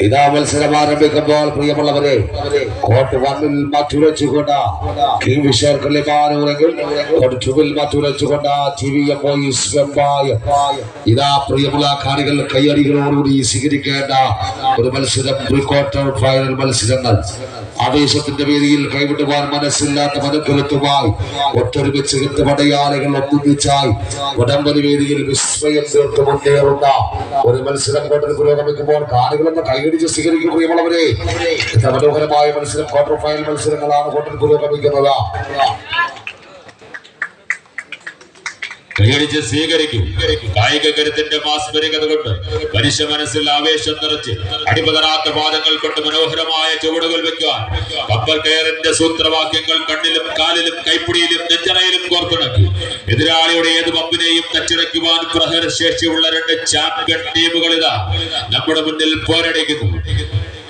ഇതാ മത്സരം ആരംഭിക്കുമ്പോൾ പ്രിയമുള്ളവരെ കോട്ട് 1-ൽ മറ്റുരച്ചുകൊണ്ട് കിങ്ഫിഷർ കിളിമാനൂരെങ്കിൽ കോട്ട് 2-ൽ മറ്റുരച്ചുകൊണ്ട് TVM ബോയ്സ് വെമ്പായം. ഇതാ പ്രിയമുള്ള കാണികൾ കയ്യടികളോടുകൂടി സ്വീകരിക്കേണ്ട ഒരു മത്സരം. പ്രീ ക്വാർട്ടർ ഫൈനൽ മത്സരങ്ങൾ ആവേശത്തിന്റെ വേദിയിൽ കൈവിടുവാൻ മനസ്സില്ലാത്ത മനക്കരുത്തുമായി ഒത്തൊരുമിച്ച് ഹിന്ദു പടയാളികൾ ഒന്നിച്ചായി ഉടമ്പടി വേദിയിൽ വിസ്മയം തീർത്ത് മുന്നേറുന്ന ഒരു മത്സരം കോട്ടയിൽ പുരോഗമിക്കുമ്പോൾ കാണികളെന്ന് കൈയടിച്ച് സ്വീകരിക്കും. പ്രിയമുള്ളവരെ, മനോഹരമായ മത്സരം ക്വാർട്ടർ ഫൈനൽ മത്സരങ്ങളാണ് കോട്ടയിൽ പുരോഗമിക്കുന്നത്. കൈയടിച്ച് സ്വീകരിക്കും. കായിക കരുത്തിന്റെ മാസ്മരികത കൊണ്ട് മനുഷ്യ മനസ്സിൽ ആവേശം നിറച്ച് അടിപതരാത്ത പാദങ്ങൾ കൊണ്ട് മനോഹരമായ ചുവടുകൾ വെക്കുവാൻ കപ്പൽ കയറിന്റെ സൂത്രവാക്യങ്ങൾ കണ്ണിലും കാലിലും കൈപ്പിടിയിലും നെഞ്ചറയിലും കോർത്തിണക്കി എതിരാളിയുടെ ഏത് പമ്പിനെയും തച്ചിടയ്ക്കുവാൻ പ്രഹരശേഷിയുള്ള 2 ചാമ്പ്യൻ ടീമുകൾ ഇതാ നമ്മുടെ മുന്നിൽ പോരടിക്കുന്നു.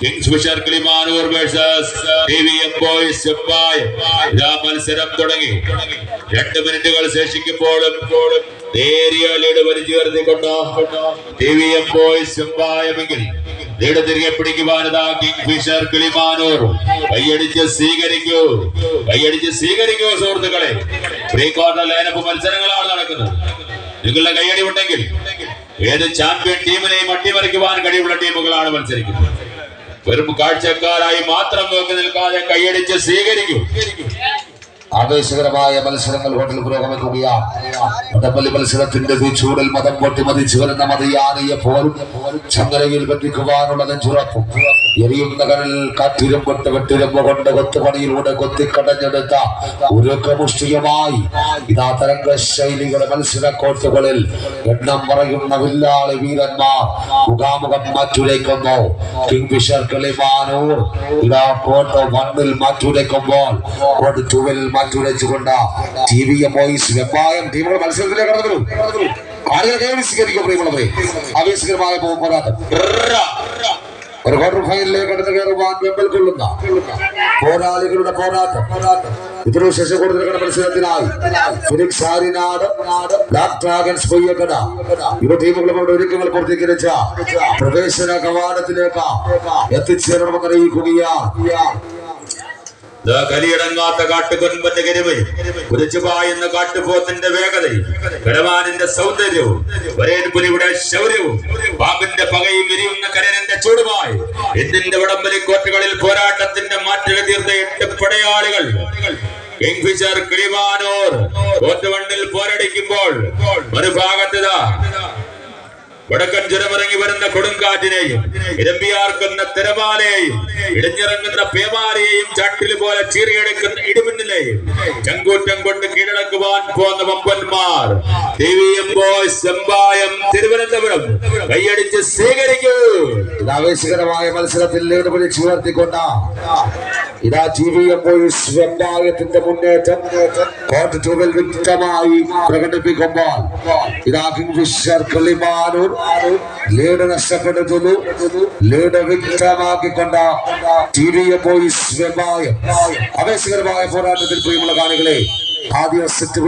Kingfisher Kilimanoor versus TVM boys Vembayam. ഇതാ മത്സരം തുടങ്ങി. 2 മിനിറ്റുകൾ ശേഷിക്കുമ്പോഴും നേരിയ ലീഡ് വലിച്ചുയർത്തിക്കൊണ്ട് TVM ബോയ്സ് വെമ്പായമെങ്കിൽ ലീഡ് തിരികെ പിടിക്കുവാനിതാ കിങ്ഫിഷർ കിളിമാനൂർ. കൈയടിച്ച് സ്വീകരിക്കൂ, കൈയടിച്ച് സ്വീകരിക്കൂ സുഹൃത്തുക്കളെ. പ്രീ ക്വാർട്ടർ ലൈനപ്പ് മത്സരങ്ങളാണ് നടക്കുന്നത്. നിങ്ങളുടെ കൈയടി ഉണ്ടെങ്കിൽ ഏത് ചാമ്പ്യൻ ടീമിനെയും അട്ടിമറിക്കുവാൻ കഴിവുള്ള ടീമുകളാണ് മത്സരിക്കുന്നത്. വെറും കാഴ്ചക്കാരായി മാത്രം നോക്കി നിൽക്കാതെ കൈയടിച്ച് സ്വീകരിക്കും. ആവേശകരമായ മത്സരങ്ങൾ കോട്ടിൽ പുരോഗമിക്കുകയാണ്. വടംവലി മത്സരത്തിന്റെ ചൂടിൽ മതം പൊട്ടി മതിച്ചു വരുന്ന മതയാനയെ പോലും ചങ്ങലയിൽ ബന്ധിക്കുവാനുള്ള നെഞ്ചുറപ്പും എരിയുന്ന കടലിൽ കാറ്റിരുമ്പൊട്ട് വെട്ടിരുമ്പ് കൊണ്ട് കൊത്തുപണിയിലൂടെ കൊത്തിക്കടഞ്ഞെടുത്ത ഉരുക്കമുഷ്ടിയുമായി ഇതാ തരംഗ ശൈലികളുടെ മത്സര കോട്ടുകളിൽ എണ്ണം പറയുന്ന വില്ലാളി വീരന്മാർ മുഖാമുഖം മാറ്റുരയ്ക്കുന്നു. കിങ്ഫിഷർ കിളിമാനൂർ ഇതാ കോട്ട് 1-ൽ മാറ്റുരയ്ക്കുമ്പോൾ കോട്ട് 2-ൽ മാറ്റുരച്ചുകൊണ്ട് TVM ബോയ്സ് വെമ്പായം ടീമുകൾ മത്സരത്തിലേക്ക് കടന്നു വരും. ആളുകൾ സ്വീകരിക്കും. പ്രിയമുള്ളവരെ, ആവേശകരമായ പോരാട്ടം ഒരു ക്വാർട്ടർ ഫൈനലിലേക്ക് കടന്നു കയറുവാൻ വെമ്പൽ കൊള്ളുന്ന പോരാളികളുടെ പോരാട്ടം. ഇതിനുശേഷം കൂടുതൽ മത്സരത്തിനായി ഫിനിക്സ് ആരിനാട്, ബ്ലാക്ക് ഡ്രാഗൺസ് പൊയ്യക്കട ഇവ ടീമുകളും അവിടെ ഒരുക്കങ്ങൾ പൂർത്തീകരിച്ച പ്രവേശന കവാടത്തിലേക്ക് എത്തിച്ചേരണമെന്നറിയിക്കുകയാണ്. കലിയടങ്ങാത്ത കാട്ടുകൊൻപന്റെ കരുവയും കുതിച്ചുപായുന്ന കാട്ടുപോത്തിന്റെ വേഗതയും കരവാനിന്റെ സൗന്ദര്യവും വരേൻപുലിയുടെ ശൗര്യവും പാമ്പിന്റെ പകയും എരിയുന്ന കരനന്റെ ചൂടുമായി എന്തിന്റെ വടംവലി കോട്ടുകളിൽ പോരാട്ടത്തിന്റെ മാറ്റൽ തീർത്ത 8 പടയാളികൾ കിങ്ഫിഷർ കിളിമാനൂർ കോട്ട് 1-ൽ പോരടിക്കുമ്പോൾ മറുഭാഗത്ത് വടക്കൻ ജലമിറങ്ങി വരുന്ന കൊടുങ്കാറ്റിനെയും ഇരമ്പിയാർക്കുന്ന തിരമാലയെയും ഇടിഞ്ഞിറങ്ങുന്ന പേമാരിയെയും ചാട്ടിൽ പോലെ ചീറിയെടുക്കുന്ന ഇടിമിന്നലെയും ചങ്കൂറ്റം കൊണ്ട് കീഴടക്കുവാൻ പോന്ന വമ്പന്മാർ TVM ബോയ്സ് വെമ്പായം തിരുവനന്തപുരം. കൈയടിച്ച് സ്വീകരിക്കൂ. ആവേശകരമായ മത്സരത്തിൽ ലീഡ് പിടിച്ചുയർത്തിക്കൊണ്ട ഇതാ TVM ബോയ്സ് വെമ്പായത്തിന്റെ മുന്നേറ്റം കോട്ട് 2-ൽ വ്യക്തമായി പ്രകടിപ്പിക്കുമ്പോൾ ഇതാ കിങ്ഫിഷർ കിളിമാനൂർ ലീഡ് നഷ്ടപ്പെടുത്തുന്നു. ലീഡ് വ്യക്തമാക്കിക്കൊണ്ട് TVM ബോയ്സ് വെമ്പായം. ആവേശകരമായ പോരാട്ടത്തിൽ പ്രിയമുള്ള കാണികളെ ആദ്യ സെറ്റ്